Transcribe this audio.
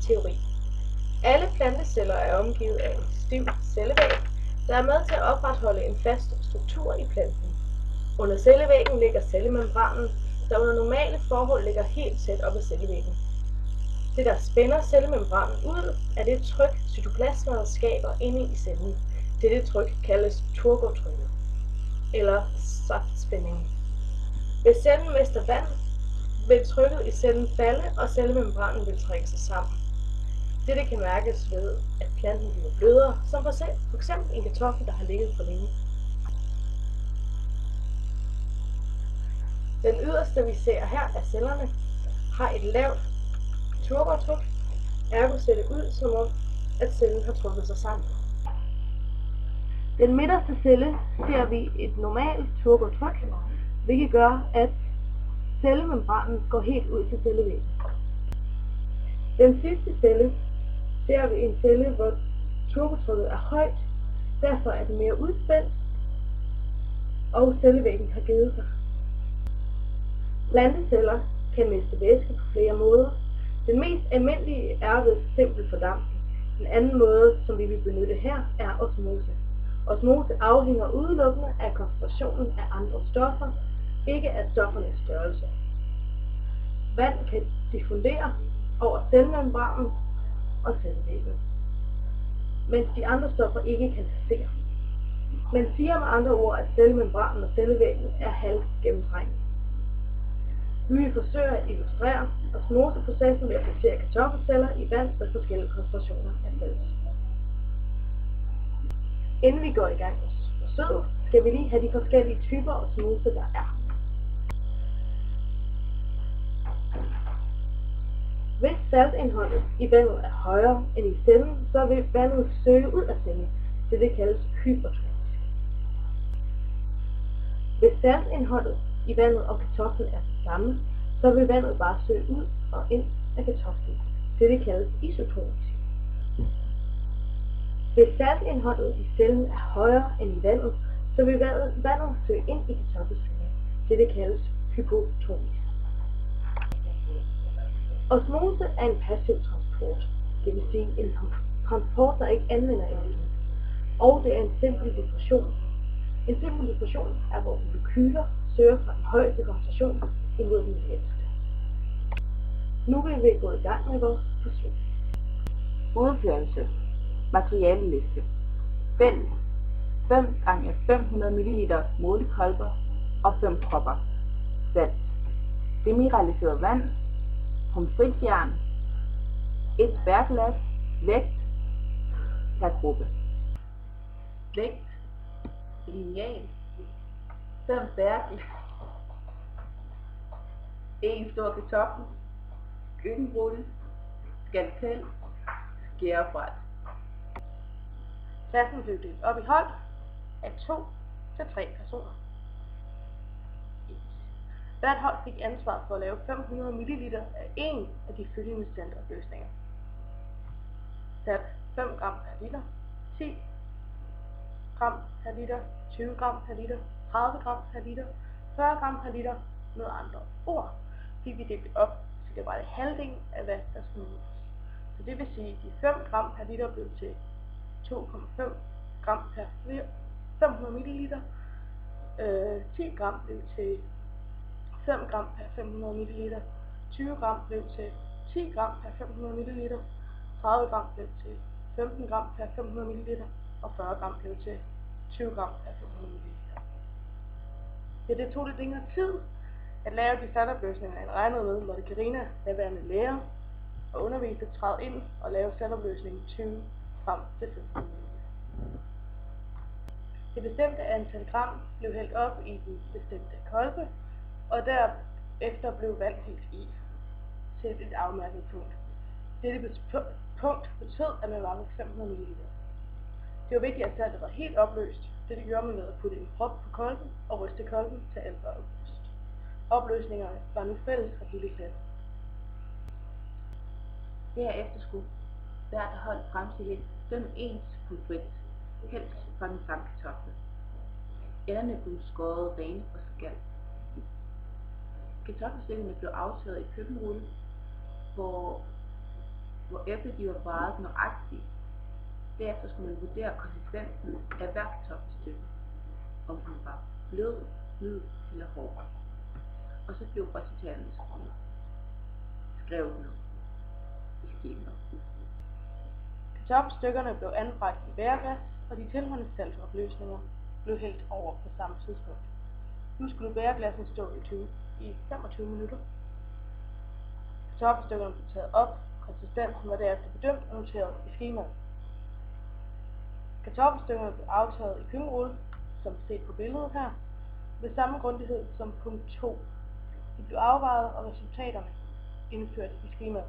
Teori. Alle planteceller er omgivet af en stiv cellevæg, der er med til at opretholde en fast struktur i planten. Under cellevæggen ligger cellemembranen, der under normale forhold ligger helt tæt op ad cellevæggen. Det, der spænder cellemembranen ud, er det tryk, cytoplasmaet skaber inde i cellen. Dette tryk kaldes turgortrykket, eller saftspænding. Hvis cellen mister vand, vil trykket i cellen falde, og cellemembranen vil trække sig sammen. Dette kan mærkes ved, at planten bliver blødere, som for eksempel en kartoffel, der har ligget for længe. Den yderste, vi ser her af cellerne, har et lavt turgortryk, ergo ser det ud som om, at cellen har trukket sig sammen. Den midterste celle ser vi et normalt turgortryk, hvilket gør, at cellemembranen går helt ud til cellevæggen. Den sidste celle ser vi en celle, hvor turgortrykket er højt, derfor er den mere udspændt, og cellevæggen har givet sig. Planteceller kan miste væske på flere måder. Den mest almindelige er ved simpel fordampning. Den anden måde, som vi vil benytte her, er osmose. Osmose afhænger udelukkende af koncentrationen af andre stoffer, ikke af stoffernes størrelse. Vand kan diffundere over cellemembranen og cellevæggen, mens de andre stoffer ikke kan passere. Man siger med andre ord, at cellemembranen og cellevæggen er halvt gennemtrængende. Vi vil forsøge at illustrere osmoseprocessen ved at placere kartoffelceller i vand med forskellige koncentrationer af salt. Inden vi går i gang med forsøget, skal vi lige have de forskellige typer osmose, der er. Hvis saltindholdet i vandet er højere end i cellen, så vil vandet søge ud af cellen. Det kaldes hypertonisk. Hvis saltindholdet i vandet og kartoflen er det samme, så vil vandet bare søge ud og ind af kartoflen. Det kaldes isotonisk. Hvis saltindholdet i cellen er højere end i vandet, så vil vandet søge ind i kartoffelcellen. Det kaldes hypotonisk. Osmose er en passiv transport, det vil sige en transport, der ikke anvender energi. Og det er en simpel diffusion. En simpel diffusion er, hvor molekyler søger fra den højeste koncentration imod den laveste. Nu vil vi gå i gang med vores forsøg. Udførelse. Materialeliste. Vælg 5 gange 500 ml målekolber og 5 propper. Salt. Demineraliseret vand. Pomfritjern. Et bærglas. Vægt per gruppe. Vægt. Lineal. 5 bærglas. 1 stor kartoffel. Køkkenrulle. Skalpel. Skærebræt. Klassen blev delt op i hold af 2 til 3 personer. Hvert hold fik ansvar for at lave 500 ml af en af de følgende saltopløsninger. Salt 5 gram per liter, 10 gram per liter, 20 gram per liter, 30 gram per liter, 40 gram per liter. Med andre ord fik vi delt op, så det var det halvdelen af hvad der skulle måles. Så det vil sige, at de 5 gram per liter blev til 2,5 gram per 500 ml. 10 gram blev til 5 gram per 500 ml. 20 gram blev til 10 gram per 500 ml. 30 gram blev til 15 gram per 500 ml. Og 40 gram blev til 20 gram per 500 ml. Det tog lidt længere tid at lave de saltopløsninger, end regnet med, måtte Karina, daværende lærer og underviser, træde ind og lave saltopløsningen 20 gram til 500 ml. Det bestemte antal gram blev hældt op i den bestemte kolbe, og derefter blev vand hældt i til et afmærket punkt. Dette punkt betød, at man var ved 500 ml. Det var vigtigt, at saltet var helt opløst. Dette gjorde man ved at putte en prop på kolben og ryste kolben til alt var opløst. Opløsningerne var nu fælles for hele klassen. Derefter skulle hvert hold fremstille 5 ens pomfrit, helst fra den samme kartoffel. Enderne blev skåret rene og skal. Kartoffelstykkerne blev aftaget i køkkenrulle, hvor hvor æblet de var vejet nøjagtigt. Derefter skulle man vurdere konsistensen af hver kartoffelstykke, om den var blød, hvid eller hård. Og så blev resultaterne skrevet ned i skemaet. Kartoffelstykkerne blev anbragt i bæreglas, og de tilhørende saltopløsninger blev hældt over på samme tidspunkt. Nu skulle bæreglassen stå i 25 minutter. Kartoffelstykkerne blev taget op, konsistensen var derefter bedømt og noteret i skemaet. Kartoffelstykkerne blev aftaget i køkkenrulle, som set på billedet her, med samme grundighed som punkt 2. De blev afvejet, og resultaterne indført i skemaet.